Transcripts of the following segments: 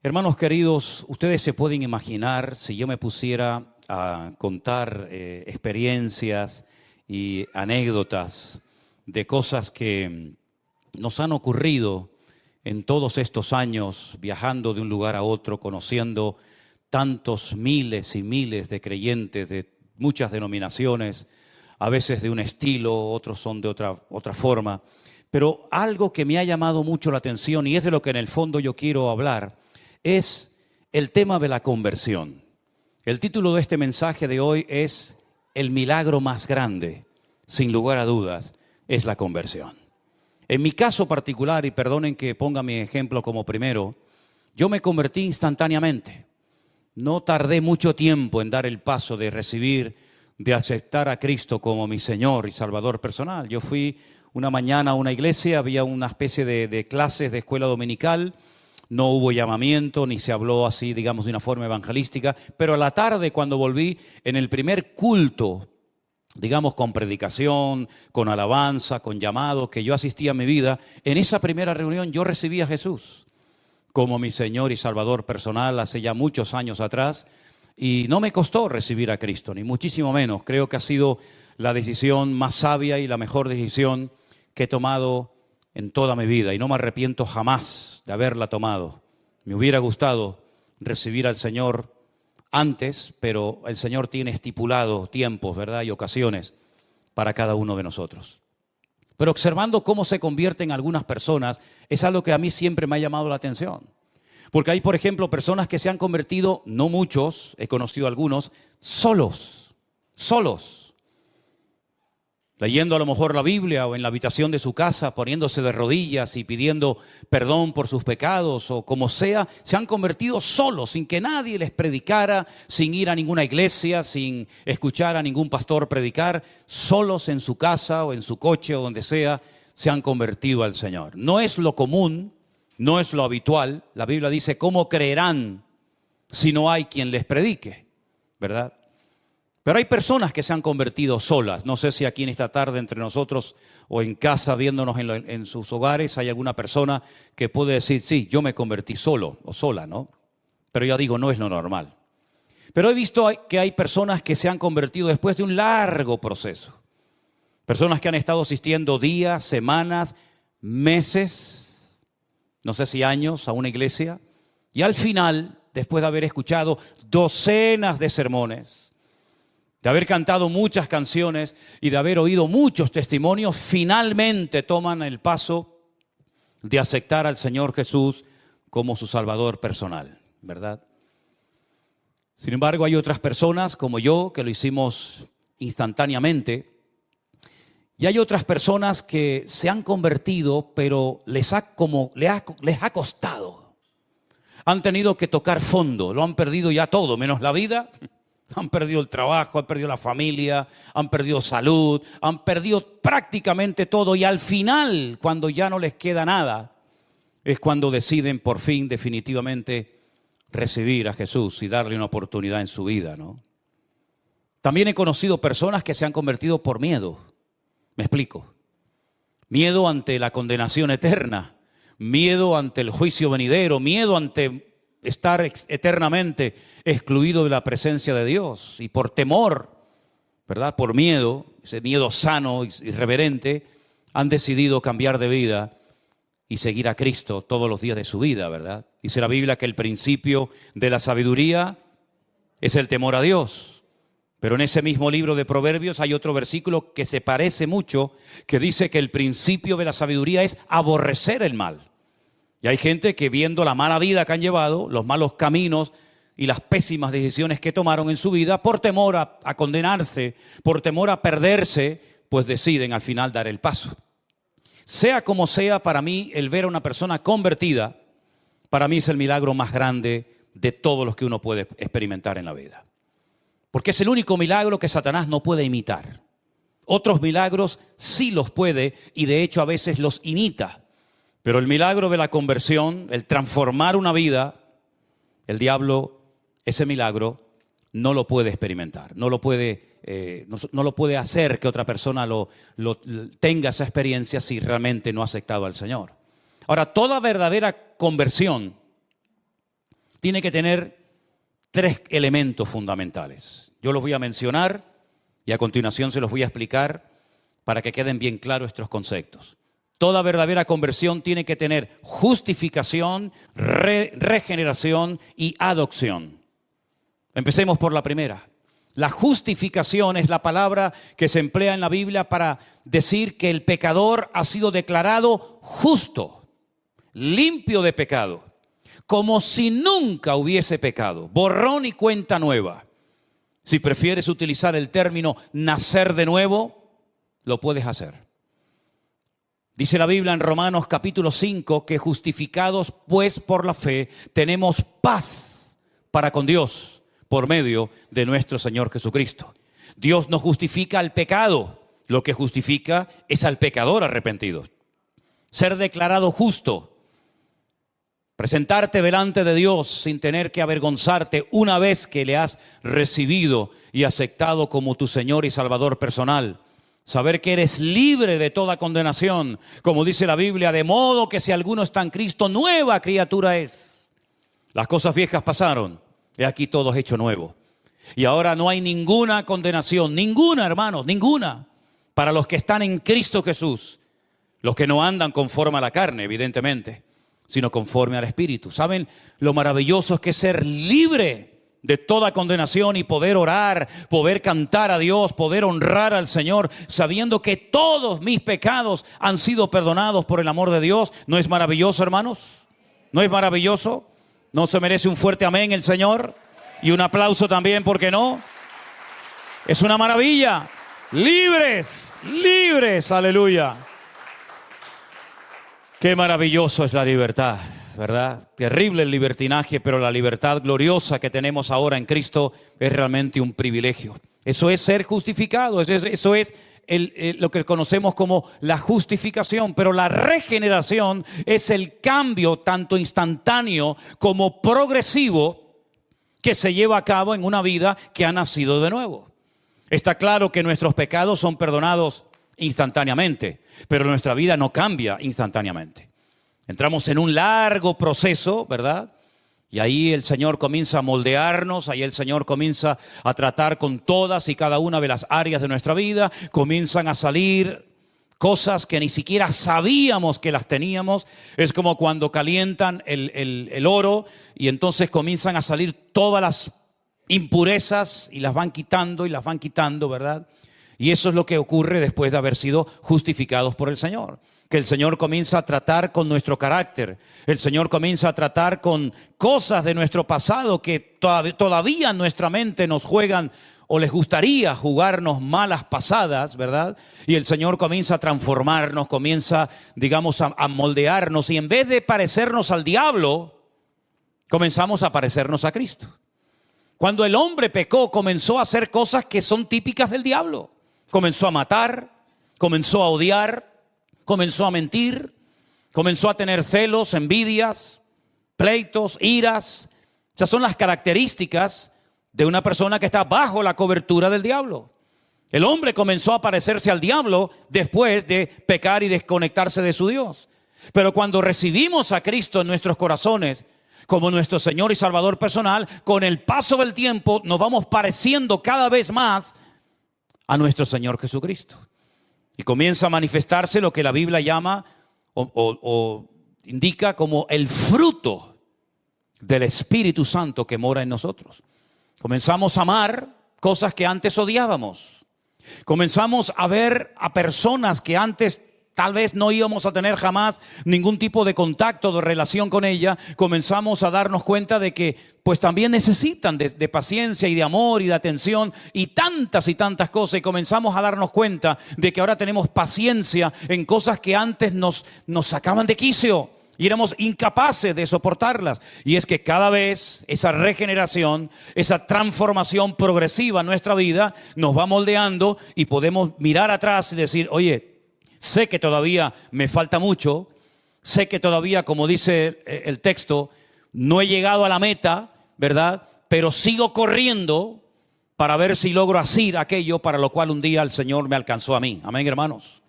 Hermanos queridos, ustedes se pueden imaginar si yo me pusiera a contar experiencias y anécdotas de cosas que nos han ocurrido en todos estos años, viajando de un lugar a otro, conociendo tantos miles y miles de creyentes de muchas denominaciones, a veces de un estilo, otros son de otra forma. Pero algo que me ha llamado mucho la atención, y es de lo que en el fondo yo quiero hablar, es el tema de la conversión. El título de este mensaje de hoy es El milagro más grande, sin lugar a dudas, es la conversión. En mi caso particular, y perdonen que ponga mi ejemplo como primero, yo me convertí instantáneamente. No tardé mucho tiempo en dar el paso de recibir, de aceptar a Cristo como mi Señor y Salvador personal. Yo fui una mañana a una iglesia, había una especie de clases de escuela dominical. No hubo llamamiento, ni se habló así, digamos, de una forma evangelística. Pero a la tarde, cuando volví, en el primer culto, digamos, con predicación, con alabanza, con llamado, que yo asistí a mi vida, en esa primera reunión yo recibí a Jesús como mi Señor y Salvador personal hace ya muchos años atrás. Y no me costó recibir a Cristo, ni muchísimo menos. Creo que ha sido la decisión más sabia y la mejor decisión que he tomado en toda mi vida. Y no me arrepiento jamás de haberla tomado. Me hubiera gustado recibir al Señor antes, pero el Señor tiene estipulado tiempos, ¿verdad? Y ocasiones para cada uno de nosotros. Pero observando cómo se convierten algunas personas, es algo que a mí siempre me ha llamado la atención. Porque hay, por ejemplo, personas que se han convertido, no muchos, he conocido algunos, solos. Leyendo a lo mejor la Biblia o en la habitación de su casa, poniéndose de rodillas y pidiendo perdón por sus pecados o como sea, se han convertido solos, sin que nadie les predicara, sin ir a ninguna iglesia, sin escuchar a ningún pastor predicar, solos en su casa o en su coche o donde sea, se han convertido al Señor. No es lo común, no es lo habitual. La Biblia dice, ¿cómo creerán si no hay quien les predique? ¿Verdad? Pero hay personas que se han convertido solas. No sé si aquí en esta tarde entre nosotros o en casa viéndonos en sus hogares hay alguna persona que puede decir, sí, yo me convertí solo o sola, ¿no? Pero ya digo, no es lo normal. Pero he visto que hay personas que se han convertido después de un largo proceso. Personas que han estado asistiendo días, semanas, meses, no sé si años a una iglesia. Y al final, después de haber escuchado docenas de sermones, de haber cantado muchas canciones y de haber oído muchos testimonios, finalmente toman el paso de aceptar al Señor Jesús como su Salvador personal, ¿verdad? Sin embargo, hay otras personas como yo que lo hicimos instantáneamente y hay otras personas que se han convertido, pero les ha costado. Han tenido que tocar fondo, lo han perdido ya todo, menos la vida. Han perdido el trabajo, han perdido la familia, han perdido salud, han perdido prácticamente todo. Y al final, cuando ya no les queda nada, es cuando deciden por fin definitivamente recibir a Jesús y darle una oportunidad en su vida, ¿no? También he conocido personas que se han convertido por miedo. Me explico. Miedo ante la condenación eterna, miedo ante el juicio venidero, miedo ante estar eternamente excluido de la presencia de Dios. Y por temor, ¿verdad? Por miedo, ese miedo sano y reverente, han decidido cambiar de vida y seguir a Cristo todos los días de su vida, ¿verdad? Dice la Biblia que el principio de la sabiduría es el temor a Dios. Pero en ese mismo libro de Proverbios hay otro versículo que se parece mucho, que dice que el principio de la sabiduría es aborrecer el mal. Y hay gente que viendo la mala vida que han llevado, los malos caminos y las pésimas decisiones que tomaron en su vida, por temor a condenarse, por temor a perderse, pues deciden al final dar el paso. Sea como sea, para mí el ver a una persona convertida, para mí es el milagro más grande de todos los que uno puede experimentar en la vida. Porque es el único milagro que Satanás no puede imitar. Otros milagros sí los puede y de hecho a veces los imita. Pero el milagro de la conversión, el transformar una vida, el diablo, ese milagro, no lo puede experimentar. No lo puede hacer que otra persona tenga esa experiencia si realmente no ha aceptado al Señor. Ahora, toda verdadera conversión tiene que tener 3 elementos fundamentales. Yo los voy a mencionar y a continuación se los voy a explicar para que queden bien claros estos conceptos. Toda verdadera conversión tiene que tener justificación, regeneración y adopción. Empecemos por la primera. La justificación es la palabra que se emplea en la Biblia para decir que el pecador ha sido declarado justo, limpio de pecado, como si nunca hubiese pecado, borrón y cuenta nueva. Si prefieres utilizar el término nacer de nuevo, lo puedes hacer. Dice la Biblia en Romanos capítulo 5 que justificados pues por la fe tenemos paz para con Dios por medio de nuestro Señor Jesucristo. Dios no justifica al pecado, lo que justifica es al pecador arrepentido. Ser declarado justo, presentarte delante de Dios sin tener que avergonzarte una vez que le has recibido y aceptado como tu Señor y Salvador personal. Saber que eres libre de toda condenación, como dice la Biblia, de modo que si alguno está en Cristo, nueva criatura es. Las cosas viejas pasaron, he aquí todo es hecho nuevo. Y ahora no hay ninguna condenación, ninguna, hermanos, ninguna, para los que están en Cristo Jesús. Los que no andan conforme a la carne, evidentemente, sino conforme al Espíritu. ¿Saben lo maravilloso es que ser libre de toda condenación y poder orar, poder cantar a Dios, poder honrar al Señor, sabiendo que todos mis pecados han sido perdonados por el amor de Dios? ¿No es maravilloso, hermanos? ¿No es maravilloso? ¿No se merece un fuerte amén el Señor? Y un aplauso también, ¿por qué no? Es una maravilla. Libres, libres, aleluya. Qué maravilloso es la libertad, ¿verdad? Terrible el libertinaje, pero la libertad gloriosa que tenemos ahora en Cristo es realmente un privilegio. Eso es ser justificado, eso es lo que conocemos como la justificación. Pero la regeneración es el cambio tanto instantáneo como progresivo que se lleva a cabo en una vida que ha nacido de nuevo. Está claro que nuestros pecados son perdonados instantáneamente, pero nuestra vida no cambia instantáneamente. Entramos en un largo proceso, ¿verdad? Y ahí el Señor comienza a moldearnos, ahí el Señor comienza a tratar con todas y cada una de las áreas de nuestra vida. Comienzan a salir cosas que ni siquiera sabíamos que las teníamos. Es como cuando calientan el oro y entonces comienzan a salir todas las impurezas y las van quitando, ¿verdad? Y eso es lo que ocurre después de haber sido justificados por el Señor. Que el Señor comienza a tratar con nuestro carácter. El Señor comienza a tratar con cosas de nuestro pasado que todavía en nuestra mente nos juegan o les gustaría jugarnos malas pasadas, ¿verdad? Y el Señor comienza a transformarnos, comienza, digamos, a moldearnos. Y en vez de parecernos al diablo, comenzamos a parecernos a Cristo. Cuando el hombre pecó, comenzó a hacer cosas que son típicas del diablo. Comenzó a matar, comenzó a odiar, comenzó a mentir, comenzó a tener celos, envidias, pleitos, iras. Esas son las características de una persona que está bajo la cobertura del diablo. El hombre comenzó a parecerse al diablo después de pecar y desconectarse de su Dios. Pero cuando recibimos a Cristo en nuestros corazones como nuestro Señor y Salvador personal, con el paso del tiempo nos vamos pareciendo cada vez más a nuestro Señor Jesucristo. Y comienza a manifestarse lo que la Biblia llama o indica como el fruto del Espíritu Santo que mora en nosotros. Comenzamos a amar cosas que antes odiábamos. Comenzamos a ver a personas que antes tal vez no íbamos a tener jamás ningún tipo de contacto, de relación con ella. Comenzamos a darnos cuenta de que pues también necesitan de paciencia y de amor y de atención y tantas cosas. Y comenzamos a darnos cuenta de que ahora tenemos paciencia en cosas que antes nos sacaban de quicio y éramos incapaces de soportarlas. Y es que cada vez esa regeneración, esa transformación progresiva en nuestra vida nos va moldeando y podemos mirar atrás y decir, oye, sé que todavía me falta mucho, sé que todavía, como dice el texto, no he llegado a la meta, ¿verdad? Pero sigo corriendo para ver si logro hacer aquello para lo cual un día el Señor me alcanzó a mí. Amén, hermanos.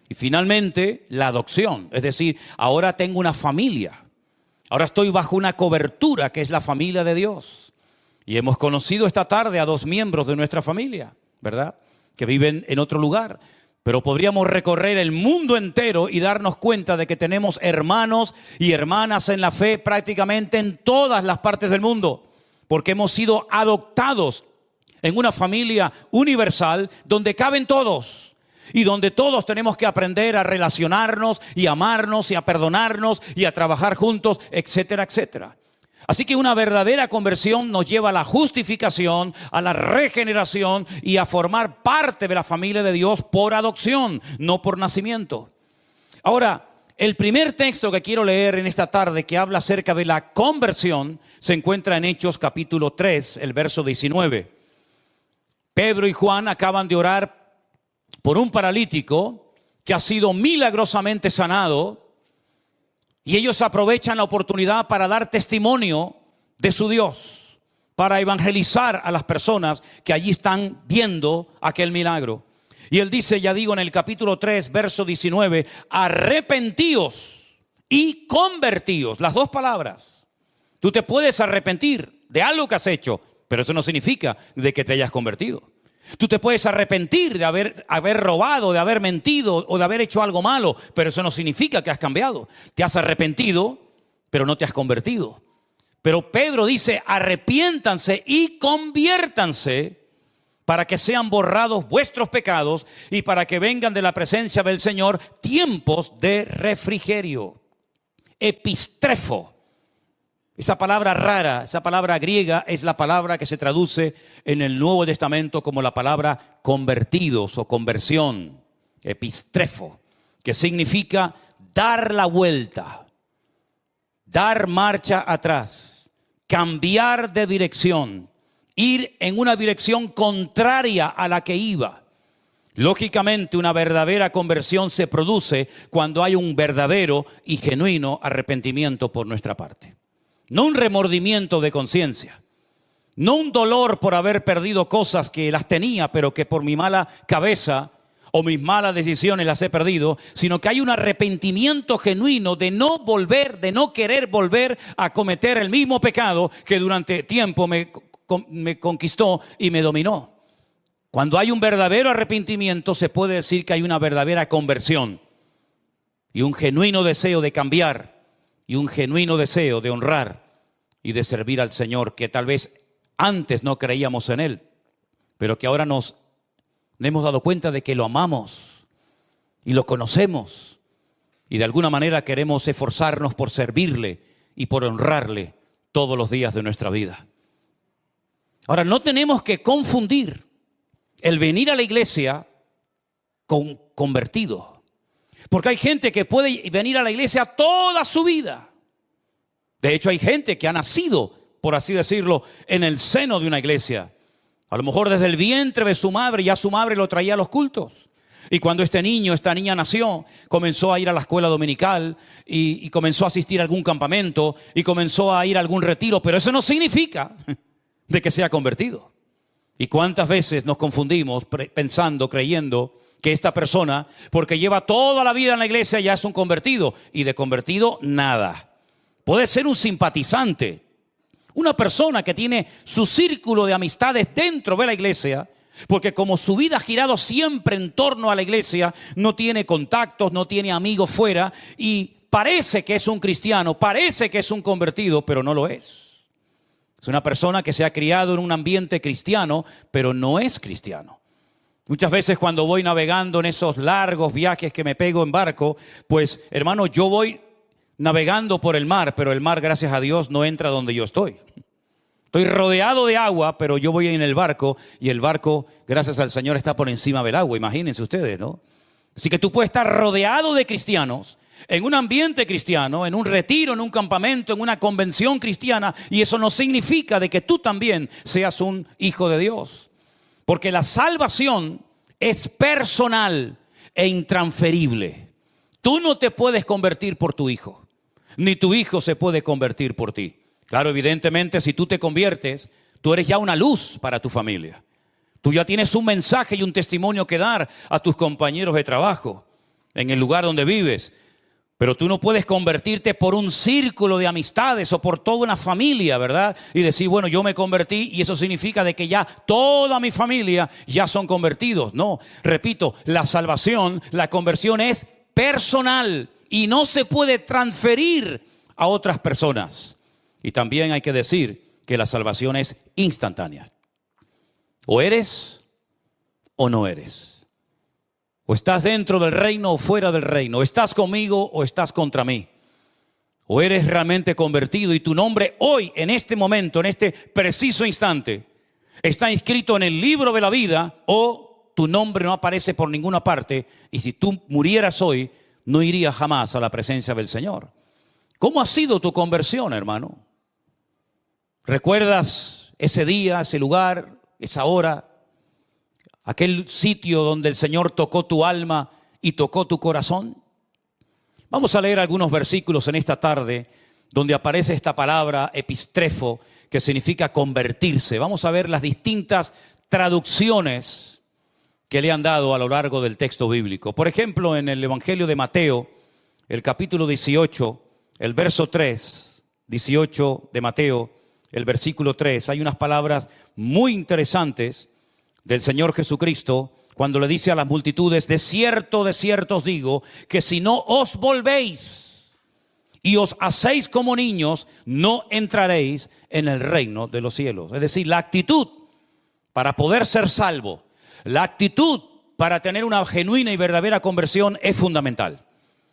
Y finalmente, la adopción. Es decir, ahora tengo una familia. Ahora estoy bajo una cobertura que es la familia de Dios. Y hemos conocido esta tarde a 2 miembros de nuestra familia, ¿verdad? Que viven en otro lugar. Pero podríamos recorrer el mundo entero y darnos cuenta de que tenemos hermanos y hermanas en la fe prácticamente en todas las partes del mundo. Porque hemos sido adoptados en una familia universal donde caben todos. Y donde todos tenemos que aprender a relacionarnos y amarnos y a perdonarnos y a trabajar juntos, etcétera, etcétera. Así que una verdadera conversión nos lleva a la justificación, a la regeneración y a formar parte de la familia de Dios por adopción, no por nacimiento. Ahora, el primer texto que quiero leer en esta tarde que habla acerca de la conversión se encuentra en Hechos capítulo 3, el verso 19. Pedro y Juan acaban de orar por un paralítico que ha sido milagrosamente sanado, y ellos aprovechan la oportunidad para dar testimonio de su Dios, para evangelizar a las personas que allí están viendo aquel milagro. Y él dice, ya digo, en el capítulo 3, verso 19, arrepentíos y convertíos, las 2 palabras. Tú te puedes arrepentir de algo que has hecho, pero eso no significa de que te hayas convertido. Tú te puedes arrepentir de haber robado, de haber mentido o de haber hecho algo malo, pero eso no significa que has cambiado. Te has arrepentido, pero no te has convertido. Pero Pedro dice, arrepiéntanse y conviértanse para que sean borrados vuestros pecados y para que vengan de la presencia del Señor tiempos de refrigerio. Epistrefo. Esa palabra rara, esa palabra griega es la palabra que se traduce en el Nuevo Testamento como la palabra convertidos o conversión, epistrefo, que significa dar la vuelta, dar marcha atrás, cambiar de dirección, ir en una dirección contraria a la que iba. Lógicamente, una verdadera conversión se produce cuando hay un verdadero y genuino arrepentimiento por nuestra parte. No un remordimiento de conciencia, no un dolor por haber perdido cosas que las tenía, pero que por mi mala cabeza o mis malas decisiones las he perdido, sino que hay un arrepentimiento genuino de no volver, de no querer volver a cometer el mismo pecado que durante tiempo me conquistó y me dominó. Cuando hay un verdadero arrepentimiento, se puede decir que hay una verdadera conversión y un genuino deseo de cambiar. Y un genuino deseo de honrar y de servir al Señor, que tal vez antes no creíamos en Él, pero que ahora nos hemos dado cuenta de que lo amamos y lo conocemos. Y de alguna manera queremos esforzarnos por servirle y por honrarle todos los días de nuestra vida. Ahora, no tenemos que confundir el venir a la iglesia con convertido. Porque hay gente que puede venir a la iglesia toda su vida. De hecho, hay gente que ha nacido, por así decirlo, en el seno de una iglesia. A lo mejor desde el vientre de su madre, ya su madre lo traía a los cultos. Y cuando este niño, esta niña nació, comenzó a ir a la escuela dominical y comenzó a asistir a algún campamento y comenzó a ir a algún retiro. Pero eso no significa de que sea convertido. ¿Y cuántas veces nos confundimos pensando, creyendo que esta persona, porque lleva toda la vida en la iglesia, ya es un convertido? Y de convertido, nada. Puede ser un simpatizante, una persona que tiene su círculo de amistades dentro de la iglesia, porque como su vida ha girado siempre en torno a la iglesia, no tiene contactos, no tiene amigos fuera, y parece que es un cristiano, parece que es un convertido, pero no lo es. Es una persona que se ha criado en un ambiente cristiano, pero no es cristiano. Muchas veces cuando voy navegando en esos largos viajes que me pego en barco, pues hermano, yo voy navegando por el mar, pero el mar, gracias a Dios, no entra donde yo estoy. Estoy rodeado de agua, pero yo voy en el barco y el barco, gracias al Señor, está por encima del agua. Imagínense ustedes, ¿no? Así que tú puedes estar rodeado de cristianos, en un ambiente cristiano, en un retiro, en un campamento, en una convención cristiana, y eso no significa de que tú también seas un hijo de Dios. Porque la salvación es personal e intransferible. Tú no te puedes convertir por tu hijo, ni tu hijo se puede convertir por ti. Claro, evidentemente, si tú te conviertes, tú eres ya una luz para tu familia. Tú ya tienes un mensaje y un testimonio que dar a tus compañeros de trabajo, en el lugar donde vives. Pero tú no puedes convertirte por un círculo de amistades o por toda una familia, ¿verdad? Y decir, bueno, yo me convertí y eso significa de que ya toda mi familia ya son convertidos. No, repito, la salvación, la conversión es personal y no se puede transferir a otras personas. Y también hay que decir que la salvación es instantánea. O eres o no eres. O estás dentro del reino o fuera del reino. O estás conmigo o estás contra mí. O eres realmente convertido y tu nombre hoy, en este momento, en este preciso instante, está inscrito en el libro de la vida, o tu nombre no aparece por ninguna parte. Y si tú murieras hoy, no irías jamás a la presencia del Señor. ¿Cómo ha sido tu conversión, hermano? ¿Recuerdas ese día, ese lugar, esa hora? Aquel sitio donde el Señor tocó tu alma y tocó tu corazón. Vamos a leer algunos versículos en esta tarde donde aparece esta palabra epistrefo, que significa convertirse. Vamos a ver las distintas traducciones que le han dado a lo largo del texto bíblico. Por ejemplo, en el Evangelio de Mateo, el capítulo 18, el verso 3, 18 de Mateo, el versículo 3, hay unas palabras muy interesantes del Señor Jesucristo, cuando le dice a las multitudes, de cierto os digo, que si no os volvéis y os hacéis como niños, no entraréis en el reino de los cielos. Es decir, la actitud para poder ser salvo, la actitud para tener una genuina y verdadera conversión es fundamental.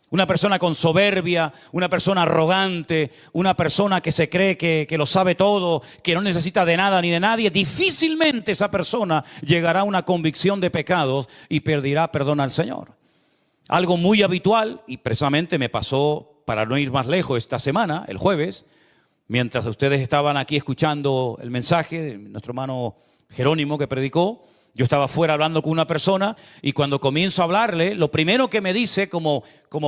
Una persona con soberbia, una persona arrogante, una persona que se cree que lo sabe todo, que no necesita de nada ni de nadie, difícilmente esa persona llegará a una convicción de pecados y pedirá perdón al Señor. Algo muy habitual, y precisamente me pasó, para no ir más lejos, esta semana, el jueves, mientras ustedes estaban aquí escuchando el mensaje de nuestro hermano Jerónimo que predicó. Yo estaba fuera hablando con una persona y cuando comienzo a hablarle, lo primero que me dice como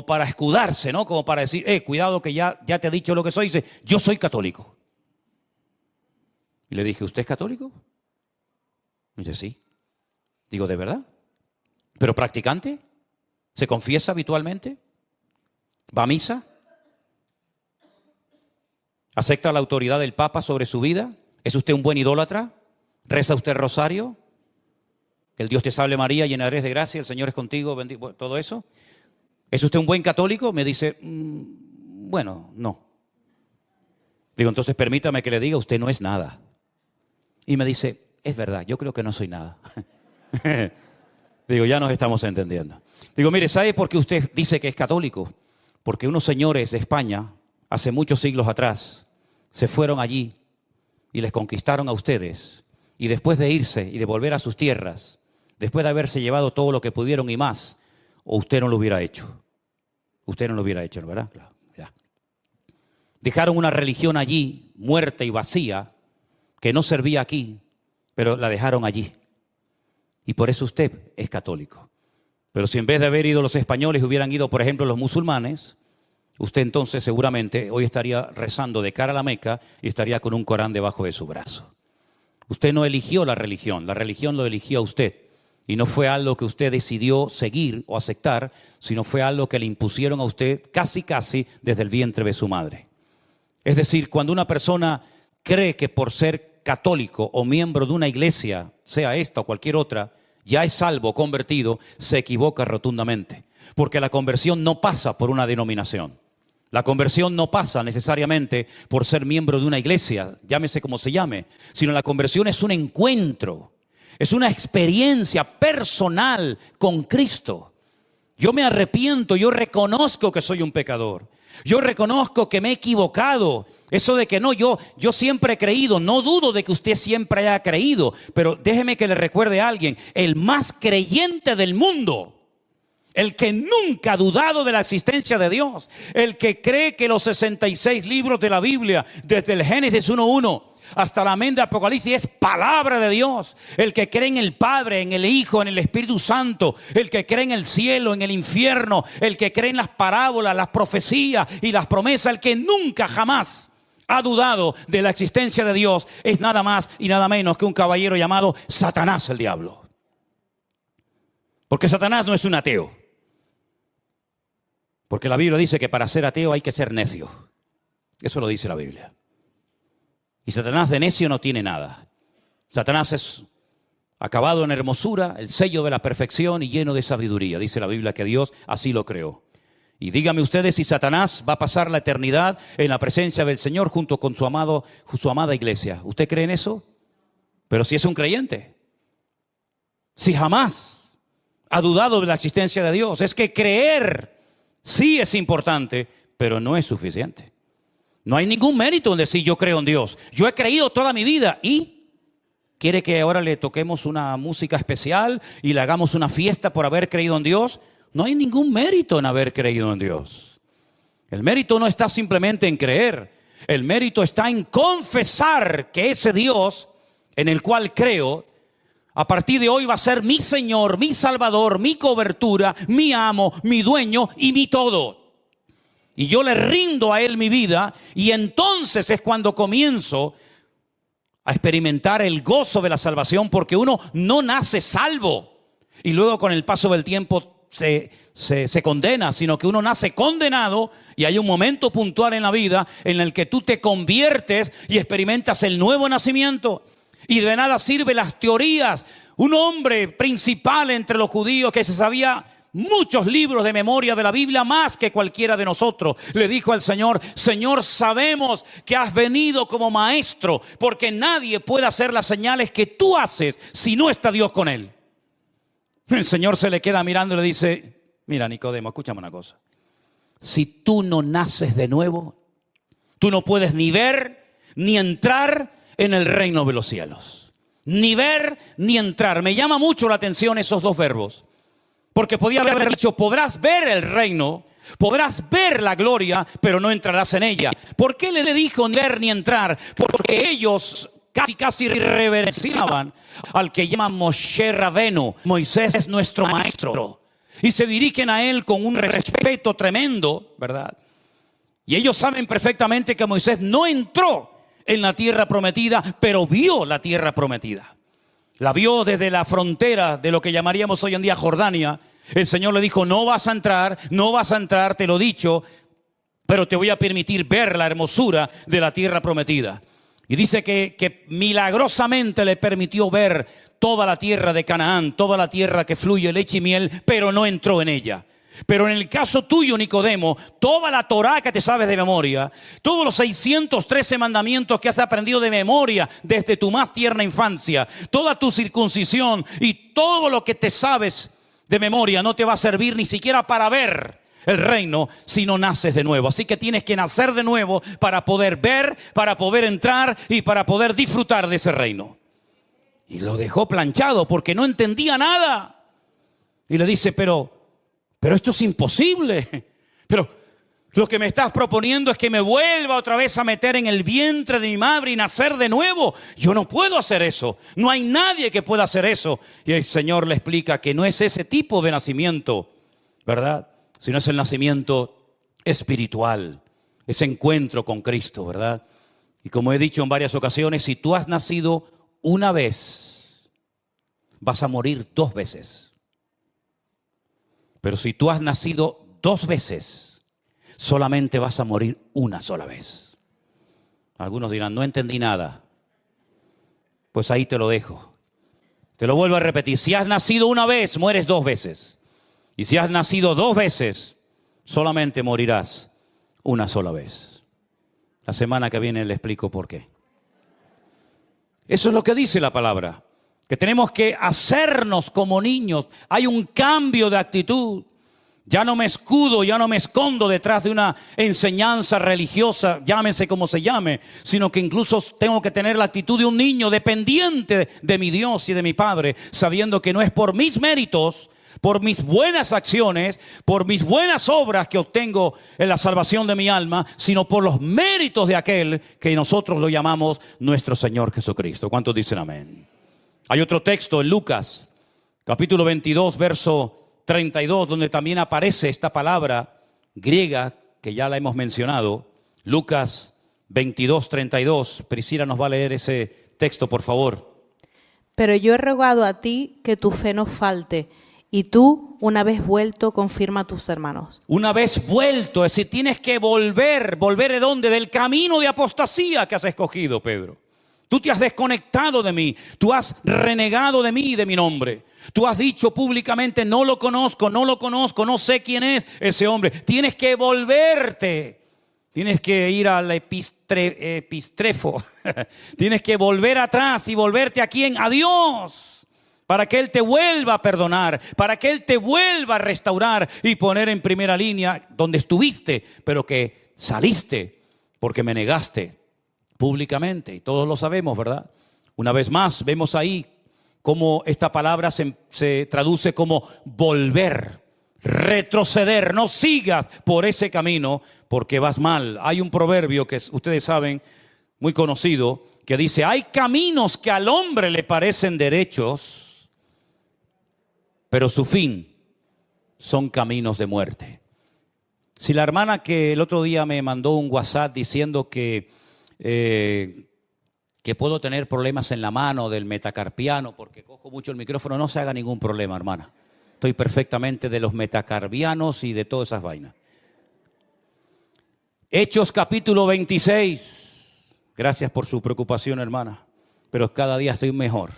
para escudarse, ¿no? Como para decir, cuidado que ya te he dicho lo que soy, dice, yo soy católico. Y le dije, ¿usted es católico? Y dice, sí. Digo, ¿de verdad? ¿Pero practicante? ¿Se confiesa habitualmente? ¿Va a misa? ¿Acepta la autoridad del Papa sobre su vida? ¿Es usted un buen idólatra? ¿Reza usted el rosario? Que el Dios te salve María, llena eres de gracia, el Señor es contigo, bendito, todo eso. ¿Es usted un buen católico? Me dice, bueno, no. Digo, entonces permítame que le diga, usted no es nada. Y me dice, es verdad, yo creo que no soy nada. Digo, ya nos estamos entendiendo. Digo, mire, ¿sabe por qué usted dice que es católico? Porque unos señores de España, hace muchos siglos atrás, se fueron allí y les conquistaron a ustedes. Y después de irse y de volver a sus tierras, después de haberse llevado todo lo que pudieron y más, o usted no lo hubiera hecho. Usted no lo hubiera hecho, ¿verdad? Claro, ya. Dejaron una religión allí, muerta y vacía, que no servía aquí, pero la dejaron allí. Y por eso usted es católico. Pero si en vez de haber ido los españoles hubieran ido, por ejemplo, los musulmanes, usted entonces seguramente hoy estaría rezando de cara a la Meca y estaría con un Corán debajo de su brazo. Usted no eligió la religión lo eligió a usted. Y no fue algo que usted decidió seguir o aceptar, sino fue algo que le impusieron a usted casi desde el vientre de su madre. Es decir, cuando una persona cree que por ser católico o miembro de una iglesia, sea esta o cualquier otra, ya es salvo, convertido, se equivoca rotundamente. Porque la conversión no pasa por una denominación. La conversión no pasa necesariamente por ser miembro de una iglesia, llámese como se llame, sino la conversión es un encuentro, es una experiencia personal con Cristo. Yo me arrepiento, yo reconozco que soy un pecador, yo reconozco que me he equivocado. Eso de que no, yo siempre he creído, no dudo de que usted siempre haya creído, pero déjeme que le recuerde a alguien, el más creyente del mundo, el que nunca ha dudado de la existencia de Dios, el que cree que los 66 libros de la Biblia, desde el Génesis 1:1 hasta la amén de Apocalipsis, es palabra de Dios, el que cree en el Padre, en el Hijo, en el Espíritu Santo, el que cree en el cielo, en el infierno, el que cree en las parábolas, las profecías y las promesas, el que nunca jamás ha dudado de la existencia de Dios, es nada más y nada menos que un caballero llamado Satanás, el diablo. Porque Satanás no es un ateo. Porque la Biblia dice que para ser ateo hay que ser necio. Eso lo dice la Biblia. Y Satanás de necio no tiene nada. Satanás es acabado en hermosura, el sello de la perfección y lleno de sabiduría. Dice la Biblia que Dios así lo creó. Y díganme ustedes si Satanás va a pasar la eternidad en la presencia del Señor junto con su amada iglesia. ¿Usted cree en eso? Pero si es un creyente. Si jamás ha dudado de la existencia de Dios. Es que creer sí es importante, pero no es suficiente. No hay ningún mérito en decir yo creo en Dios. Yo he creído toda mi vida y... ¿quiere que ahora le toquemos una música especial y le hagamos una fiesta por haber creído en Dios? No hay ningún mérito en haber creído en Dios. El mérito no está simplemente en creer. El mérito está en confesar que ese Dios en el cual creo, a partir de hoy va a ser mi Señor, mi Salvador, mi cobertura, mi amo, mi dueño y mi todo. Y yo le rindo a Él mi vida y entonces es cuando comienzo a experimentar el gozo de la salvación, porque uno no nace salvo y luego con el paso del tiempo se condena, sino que uno nace condenado y hay un momento puntual en la vida en el que tú te conviertes y experimentas el nuevo nacimiento. Y de nada sirven las teorías. Un hombre principal entre los judíos que se sabía muchos libros de memoria de la Biblia, más que cualquiera de nosotros, le dijo al Señor: Señor, sabemos que has venido como maestro, porque nadie puede hacer las señales que tú haces si no está Dios con él. El Señor se le queda mirando y le dice: mira, Nicodemo, escúchame una cosa. Si tú no naces de nuevo, tú no puedes ni ver ni entrar en el reino de los cielos. Ni ver ni entrar. Me llama mucho la atención esos dos verbos. Porque podía haber dicho: podrás ver el reino, podrás ver la gloria, pero no entrarás en ella. ¿Por qué le dijo ni ver ni entrar? Porque ellos casi reverenciaban al que llaman Moshe Rabenu. Moisés es nuestro maestro. Y se dirigen a él con un respeto tremendo, ¿verdad? Y ellos saben perfectamente que Moisés no entró en la tierra prometida, pero vio la tierra prometida. La vio desde la frontera de lo que llamaríamos hoy en día Jordania. El Señor le dijo: no vas a entrar, te lo he dicho, pero te voy a permitir ver la hermosura de la tierra prometida. Y dice que milagrosamente le permitió ver toda la tierra de Canaán, toda la tierra que fluye leche y miel, pero no entró en ella. Pero en el caso tuyo, Nicodemo, toda la Torá que te sabes de memoria, todos los 613 mandamientos que has aprendido de memoria desde tu más tierna infancia, toda tu circuncisión y todo lo que te sabes de memoria no te va a servir ni siquiera para ver el reino si no naces de nuevo. Así que tienes que nacer de nuevo para poder ver, para poder entrar y para poder disfrutar de ese reino. Y lo dejó planchado porque no entendía nada. Y le dice: pero esto es imposible. Pero lo que me estás proponiendo es que me vuelva otra vez a meter en el vientre de mi madre y nacer de nuevo. Yo no puedo hacer eso. No hay nadie que pueda hacer eso. Y el Señor le explica que no es ese tipo de nacimiento, ¿verdad? Sino es el nacimiento espiritual, ese encuentro con Cristo, ¿verdad? Y como he dicho en varias ocasiones, si tú has nacido una vez, vas a morir 2 veces. Pero si tú has nacido 2 veces, solamente vas a morir una sola vez. Algunos dirán: no entendí nada. Pues ahí te lo dejo. Te lo vuelvo a repetir: si has nacido una vez, mueres 2 veces. Y si has nacido 2 veces, solamente morirás una sola vez. La semana que viene le explico por qué. Eso es lo que dice la palabra. Que tenemos que hacernos como niños. Hay un cambio de actitud. Ya no me escudo, ya no me escondo detrás de una enseñanza religiosa, llámese como se llame, sino que incluso tengo que tener la actitud de un niño dependiente de mi Dios y de mi Padre, sabiendo que no es por mis méritos, por mis buenas acciones, por mis buenas obras que obtengo en la salvación de mi alma, sino por los méritos de aquel que nosotros lo llamamos nuestro Señor Jesucristo. ¿Cuántos dicen amén? Hay otro texto en Lucas, capítulo 22, verso 32, donde también aparece esta palabra griega que ya la hemos mencionado. Lucas 22, 32. Priscila nos va a leer ese texto, por favor. Pero yo he rogado a ti que tu fe no falte, Y tú, una vez vuelto, confirma a tus hermanos. Una vez vuelto, es decir, tienes que volver. ¿Volver de dónde? Del camino de apostasía que has escogido, Pedro. Tú te has desconectado de mí, tú has renegado de mí y de mi nombre. Tú has dicho públicamente, no lo conozco, no sé quién es ese hombre. Tienes que volverte, tienes que ir al epistrefo, tienes que volver atrás y volverte a quién, a Dios, para que Él te vuelva a perdonar, para que Él te vuelva a restaurar y poner en primera línea donde estuviste, pero que saliste porque me negaste públicamente, y todos lo sabemos, ¿verdad? Una vez más, vemos ahí cómo esta palabra se traduce como volver, retroceder. No sigas por ese camino porque vas mal. Hay un proverbio que ustedes saben, muy conocido, que dice, hay caminos que al hombre le parecen derechos, pero su fin son caminos de muerte. Si la hermana que el otro día me mandó un WhatsApp diciendo que puedo tener problemas en la mano del metacarpiano porque cojo mucho el micrófono, no se haga ningún problema, hermana. Estoy perfectamente de los metacarpianos y de todas esas vainas. Hechos capítulo 26. Gracias por su preocupación, hermana, pero cada día estoy mejor.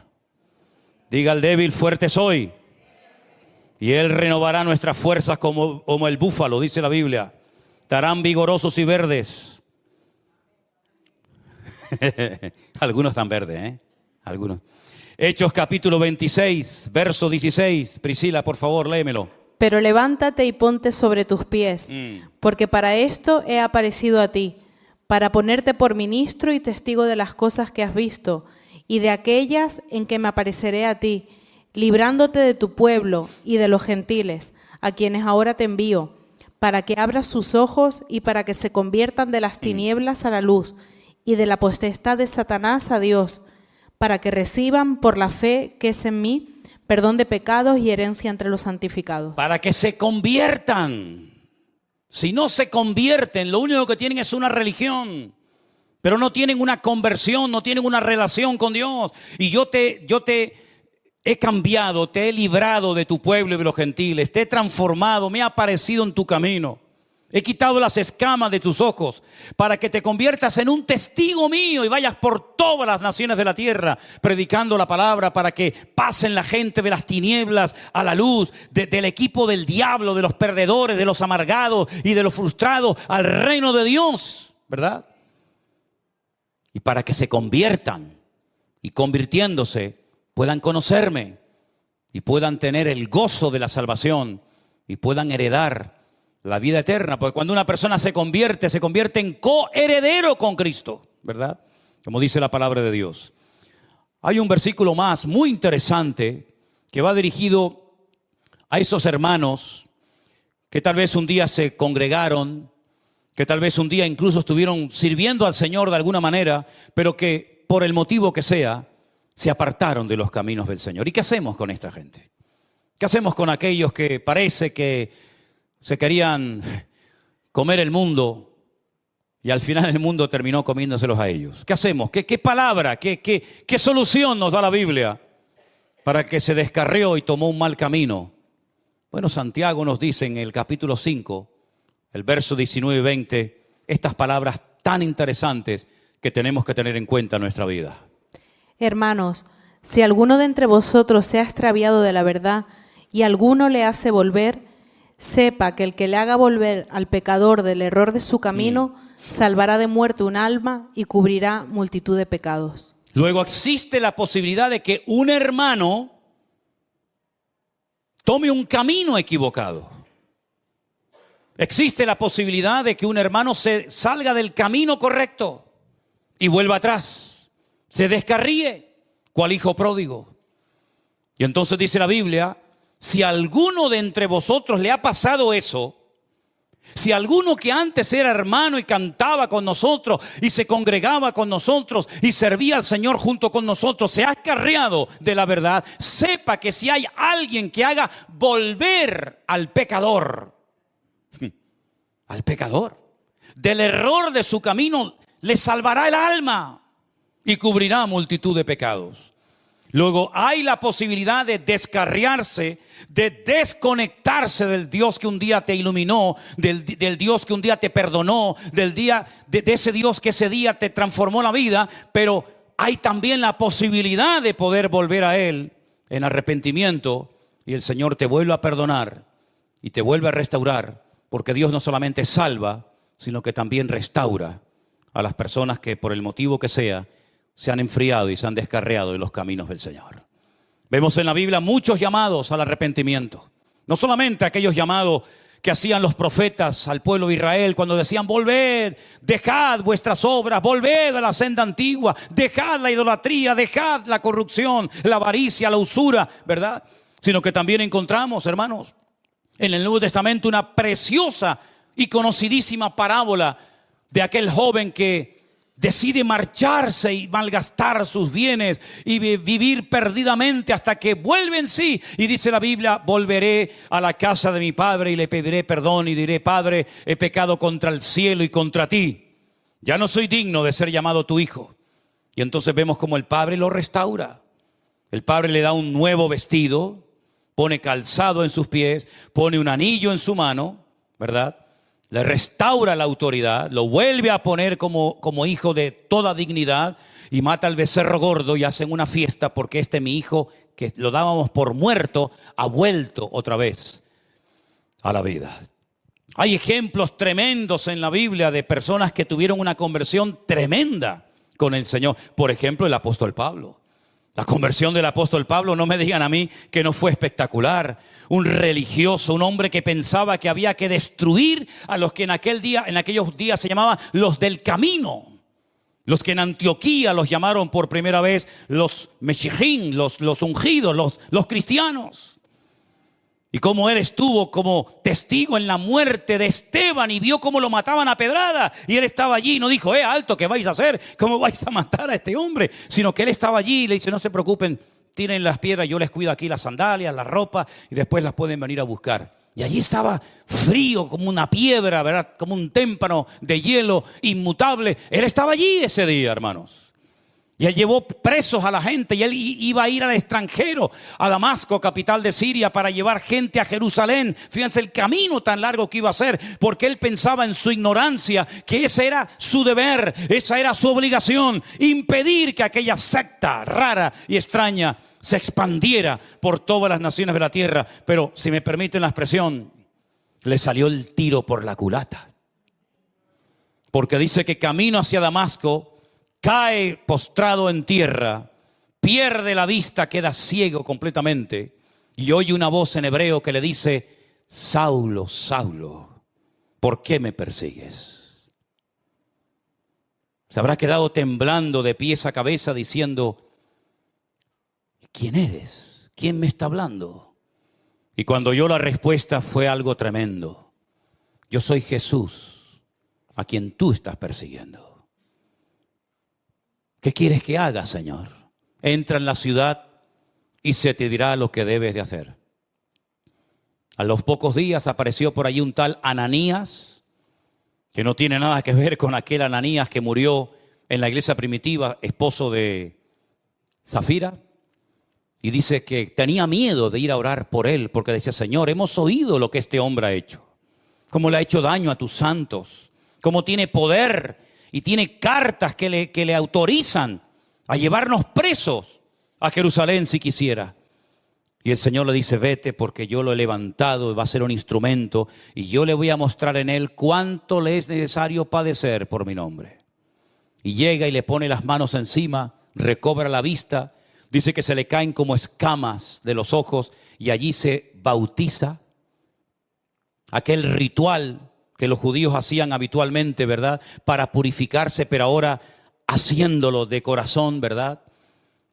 Diga al débil, fuerte soy, y Él renovará nuestras fuerzas como el búfalo, dice la Biblia. Estarán vigorosos y verdes. Algunos están verdes, Algunos. Hechos capítulo 26, verso 16. Priscila, por favor, léemelo. Pero levántate y ponte sobre tus pies, porque para esto he aparecido a ti, para ponerte por ministro y testigo de las cosas que has visto, y de aquellas en que me apareceré a ti, librándote de tu pueblo y de los gentiles, a quienes ahora te envío, para que abras sus ojos y para que se conviertan de las tinieblas a la luz, y de la potestad de Satanás a Dios, para que reciban por la fe que es en mí, perdón de pecados y herencia entre los santificados. Para que se conviertan. Si no se convierten, lo único que tienen es una religión, pero no tienen una conversión, no tienen una relación con Dios. Y yo te he cambiado, te he librado de tu pueblo y de los gentiles, te he transformado, me he aparecido en tu camino. He quitado las escamas de tus ojos para que te conviertas en un testigo mío y vayas por todas las naciones de la tierra predicando la palabra, para que pasen la gente de las tinieblas a la luz, del equipo del diablo, de los perdedores, de los amargados y de los frustrados al reino de Dios, ¿verdad? Y para que se conviertan y convirtiéndose puedan conocerme y puedan tener el gozo de la salvación y puedan heredar la vida eterna, porque cuando una persona se convierte en coheredero con Cristo, ¿verdad? Como dice la palabra de Dios. Hay un versículo más muy interesante que va dirigido a esos hermanos que tal vez un día se congregaron, que tal vez un día incluso estuvieron sirviendo al Señor de alguna manera, pero que por el motivo que sea, se apartaron de los caminos del Señor. ¿Y qué hacemos con esta gente? ¿Qué hacemos con aquellos que parece que se querían comer el mundo y al final el mundo terminó comiéndoselos a ellos? ¿Qué hacemos? ¿Qué palabra, qué solución nos da la Biblia para que se descarrió y tomó un mal camino? Bueno, Santiago nos dice en el capítulo 5, el verso 19 y 20, estas palabras tan interesantes que tenemos que tener en cuenta en nuestra vida. Hermanos, si alguno de entre vosotros se ha extraviado de la verdad y alguno le hace volver, sepa que el que le haga volver al pecador del error de su camino, salvará de muerte un alma y cubrirá multitud de pecados. Luego existe la posibilidad de que un hermano tome un camino equivocado. Existe la posibilidad de que un hermano se salga del camino correcto y vuelva atrás, se descarríe, cual hijo pródigo. Y entonces dice la Biblia, si a alguno de entre vosotros le ha pasado eso, si alguno que antes era hermano y cantaba con nosotros y se congregaba con nosotros y servía al Señor junto con nosotros, se ha escarriado de la verdad, sepa que si hay alguien que haga volver al pecador, del error de su camino, le salvará el alma y cubrirá multitud de pecados. Luego hay la posibilidad de descarriarse, de desconectarse del Dios que un día te iluminó, del Dios que un día te perdonó, de ese Dios que ese día te transformó la vida. Pero hay también la posibilidad de poder volver a Él en arrepentimiento, y el Señor te vuelve a perdonar y te vuelve a restaurar, porque Dios no solamente salva, sino que también restaura a las personas que por el motivo que sea se han enfriado y se han descarriado de los caminos del Señor. Vemos en la Biblia muchos llamados al arrepentimiento. No solamente aquellos llamados que hacían los profetas al pueblo de Israel cuando decían: volved, dejad vuestras obras, volved a la senda antigua, dejad la idolatría, dejad la corrupción, la avaricia, la usura, ¿verdad? Sino que también encontramos, hermanos, en el Nuevo Testamento una preciosa y conocidísima parábola de aquel joven que decide marcharse y malgastar sus bienes y vivir perdidamente hasta que vuelve en sí. Y dice la Biblia: volveré a la casa de mi padre y le pediré perdón y diré: Padre, he pecado contra el cielo y contra ti. Ya no soy digno de ser llamado tu hijo. Y entonces vemos como el padre lo restaura. El padre le da un nuevo vestido, pone calzado en sus pies, pone un anillo en su mano, ¿verdad? Le restaura la autoridad, lo vuelve a poner como hijo de toda dignidad, y mata al becerro gordo y hacen una fiesta porque mi hijo, que lo dábamos por muerto, ha vuelto otra vez a la vida. Hay ejemplos tremendos en la Biblia de personas que tuvieron una conversión tremenda con el Señor. Por ejemplo, el apóstol Pablo. La conversión del apóstol Pablo, no me digan a mí que no fue espectacular. Un religioso, un hombre que pensaba que había que destruir a los que en aquellos días se llamaban los del camino. Los que en Antioquía los llamaron por primera vez los Meshijín, los ungidos, los cristianos. Y cómo él estuvo como testigo en la muerte de Esteban y vio cómo lo mataban a pedrada. Y él estaba allí y no dijo: alto, ¿qué vais a hacer? ¿Cómo vais a matar a este hombre? Sino que él estaba allí y le dice: no se preocupen, tiren las piedras, yo les cuido aquí las sandalias, la ropa, y después las pueden venir a buscar. Y allí estaba frío como una piedra, ¿verdad? Como un témpano de hielo inmutable. Él estaba allí ese día, hermanos. Y él llevó presos a la gente, y él iba a ir al extranjero, a Damasco, capital de Siria, para llevar gente a Jerusalén. Fíjense el camino tan largo que iba a hacer, porque él pensaba en su ignorancia que ese era su deber, esa era su obligación: impedir que aquella secta rara y extraña se expandiera por todas las naciones de la tierra. Pero, si me permiten la expresión, le salió el tiro por la culata. Porque dice que camino hacia Damasco cae postrado en tierra, pierde la vista, queda ciego completamente, y oye una voz en hebreo que le dice: Saulo, Saulo, ¿por qué me persigues? Se habrá quedado temblando de pies a cabeza diciendo: ¿quién eres? ¿Quién me está hablando? Y cuando oyó la respuesta fue algo tremendo: yo soy Jesús, a quien tú estás persiguiendo. ¿Qué quieres que haga, Señor? Entra en la ciudad y se te dirá lo que debes de hacer. A los pocos días apareció por allí un tal Ananías, que no tiene nada que ver con aquel Ananías que murió en la iglesia primitiva, esposo de Zafira. Y dice que tenía miedo de ir a orar por él, porque decía: Señor, hemos oído lo que este hombre ha hecho, cómo le ha hecho daño a tus santos, cómo tiene poder y tiene cartas que le autorizan a llevarnos presos a Jerusalén si quisiera. Y el Señor le dice: vete, porque yo lo he levantado, va a ser un instrumento, y yo le voy a mostrar en él cuánto le es necesario padecer por mi nombre. Y llega y le pone las manos encima, recobra la vista, dice que se le caen como escamas de los ojos, y allí se bautiza. Aquel ritual que los judíos hacían habitualmente, ¿verdad?, para purificarse, pero ahora haciéndolo de corazón, ¿verdad?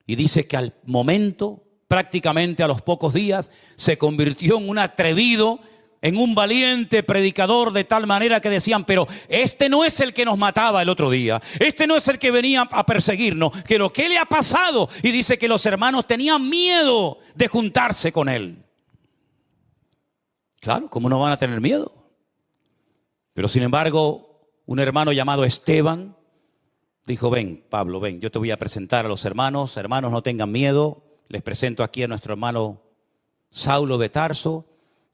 Y dice que al momento, prácticamente a los pocos días, se convirtió en un atrevido, en un valiente predicador, de tal manera que decían: pero este no es el que nos mataba el otro día, este no es el que venía a perseguirnos, que lo que le ha pasado. Y dice que los hermanos tenían miedo de juntarse con él. Claro, ¿cómo no van a tener miedo? Pero sin embargo, un hermano llamado Esteban dijo: ven, Pablo, ven, yo te voy a presentar a los hermanos. Hermanos, no tengan miedo, les presento aquí a nuestro hermano Saulo de Tarso,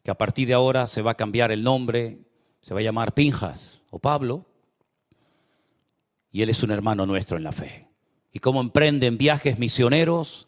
que a partir de ahora se va a cambiar el nombre, se va a llamar Pinjas o Pablo, y él es un hermano nuestro en la fe. Y cómo emprenden viajes misioneros,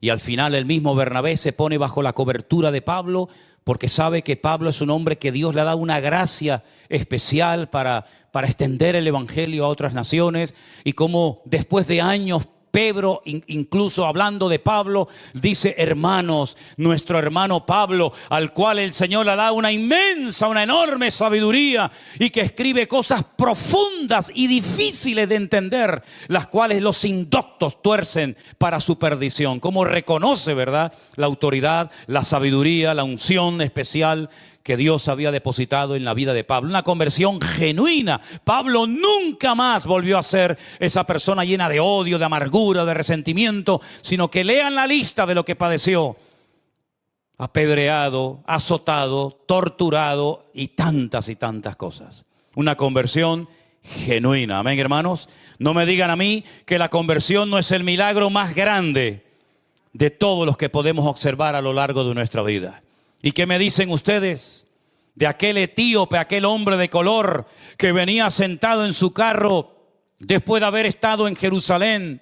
y al final el mismo Bernabé se pone bajo la cobertura de Pablo, porque sabe que Pablo es un hombre que Dios le ha dado una gracia especial para extender el evangelio a otras naciones, y cómo después de años Pedro, incluso hablando de Pablo, dice: hermanos, nuestro hermano Pablo, al cual el Señor le da una inmensa, una enorme sabiduría, y que escribe cosas profundas y difíciles de entender, las cuales los indoctos tuercen para su perdición. Como reconoce, ¿verdad?, la autoridad, la sabiduría, la unción especial que Dios había depositado en la vida de Pablo. Una conversión genuina. Pablo nunca más volvió a ser esa persona llena de odio, de amargura, de resentimiento, sino que lean la lista de lo que padeció: apedreado, azotado, torturado y tantas cosas. Una conversión genuina. Amén, hermanos. No me digan a mí que la conversión no es el milagro más grande de todos los que podemos observar a lo largo de nuestra vida. ¿Y qué me dicen ustedes de aquel etíope, aquel hombre de color que venía sentado en su carro después de haber estado en Jerusalén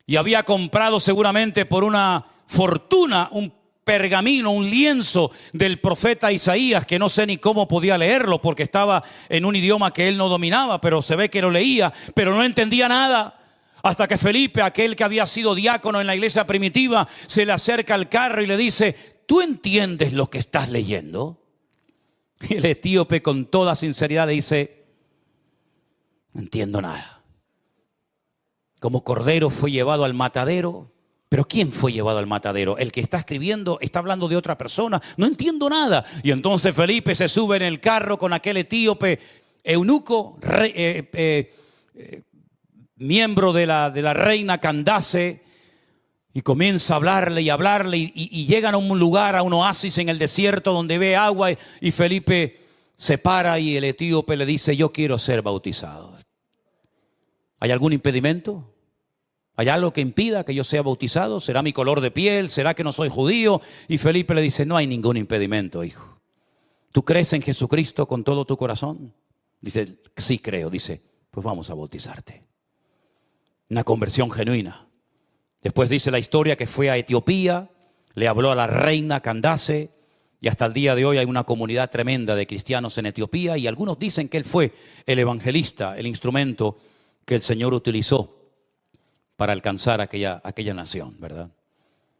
y había comprado seguramente por una fortuna un pergamino, un lienzo del profeta Isaías, que no sé ni cómo podía leerlo porque estaba en un idioma que él no dominaba, pero se ve que lo leía, pero no entendía nada? Hasta que Felipe, aquel que había sido diácono en la iglesia primitiva, se le acerca al carro y le dice: ¿tú entiendes lo que estás leyendo? Y el etíope, con toda sinceridad, le dice: no entiendo nada. Como cordero fue llevado al matadero. ¿Pero quién fue llevado al matadero? El que está escribiendo está hablando de otra persona. No entiendo nada. Y entonces Felipe se sube en el carro con aquel etíope eunuco, miembro de la reina Candace, y comienza a hablarle y llegan a un lugar, a un oasis en el desierto donde ve agua, y Felipe se para y el etíope le dice: yo quiero ser bautizado. ¿Hay algún impedimento? ¿Hay algo que impida que yo sea bautizado? ¿Será mi color de piel? ¿Será que no soy judío? Y Felipe le dice: no hay ningún impedimento, hijo. ¿Tú crees en Jesucristo con todo tu corazón? Dice: sí creo. Dice: pues vamos a bautizarte. Una conversión genuina. Después dice la historia que fue a Etiopía, le habló a la reina Candace, y hasta el día de hoy hay una comunidad tremenda de cristianos en Etiopía, y algunos dicen que él fue el evangelista, el instrumento que el Señor utilizó para alcanzar aquella nación, ¿verdad?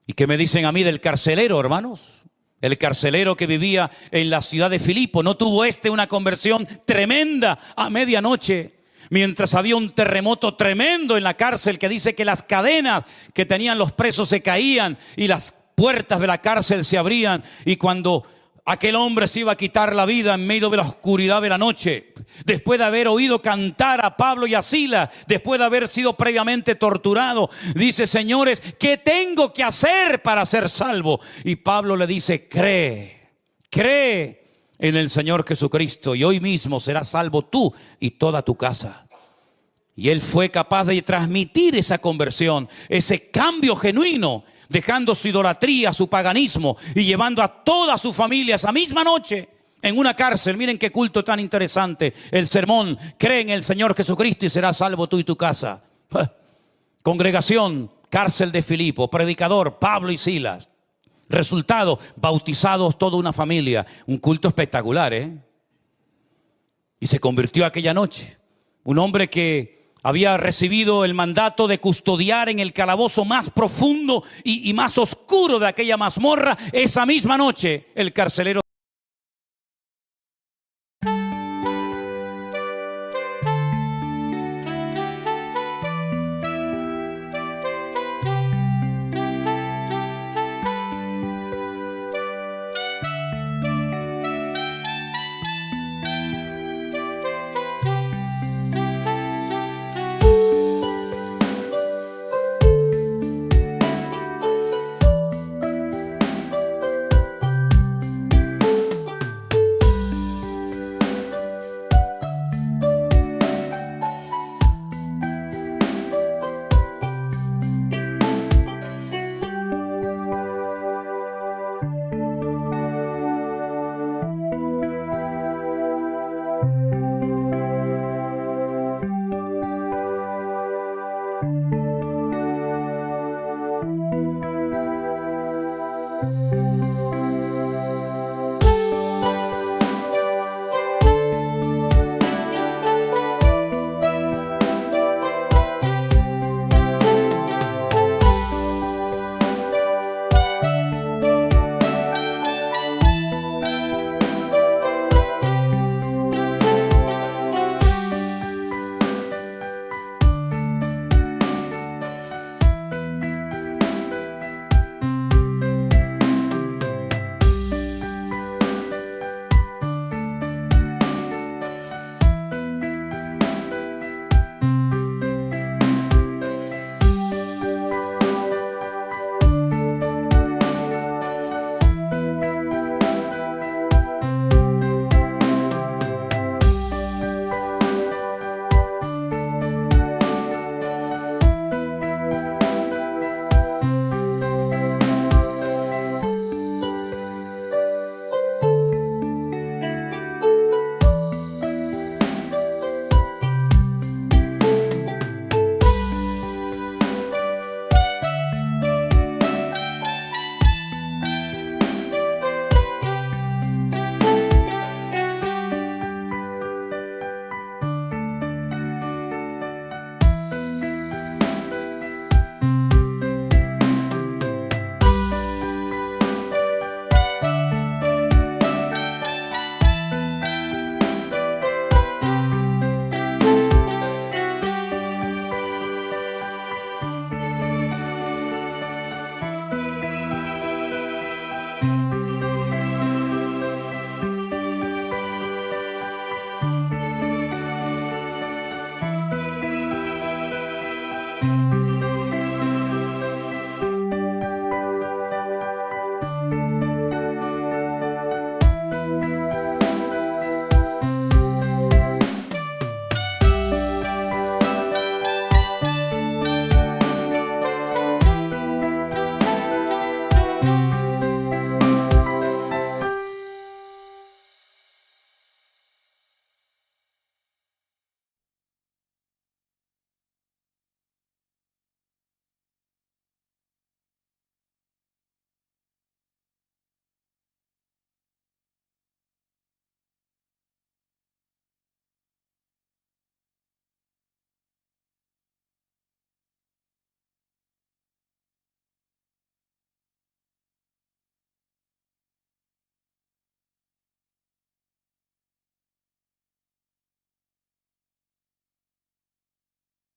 ¿Y qué me dicen a mí del carcelero, hermanos? El carcelero que vivía en la ciudad de Filipo, ¿no tuvo una conversión tremenda a medianoche? Mientras había un terremoto tremendo en la cárcel que dice que las cadenas que tenían los presos se caían y las puertas de la cárcel se abrían, y cuando aquel hombre se iba a quitar la vida en medio de la oscuridad de la noche, después de haber oído cantar a Pablo y a Silas, después de haber sido previamente torturado, dice: señores, ¿qué tengo que hacer para ser salvo? Y Pablo le dice: cree en el Señor Jesucristo y hoy mismo serás salvo tú y toda tu casa. Y él fue capaz de transmitir esa conversión, ese cambio genuino, dejando su idolatría, su paganismo, y llevando a toda su familia esa misma noche en una cárcel. Miren qué culto tan interesante. El sermón: cree en el Señor Jesucristo y serás salvo tú y tu casa. Congregación, cárcel de Filipo, predicador, Pablo y Silas. Resultado: bautizados toda una familia. Un culto espectacular, Y se convirtió aquella noche. Un hombre que había recibido el mandato de custodiar en el calabozo más profundo y más oscuro de aquella mazmorra. Esa misma noche el carcelero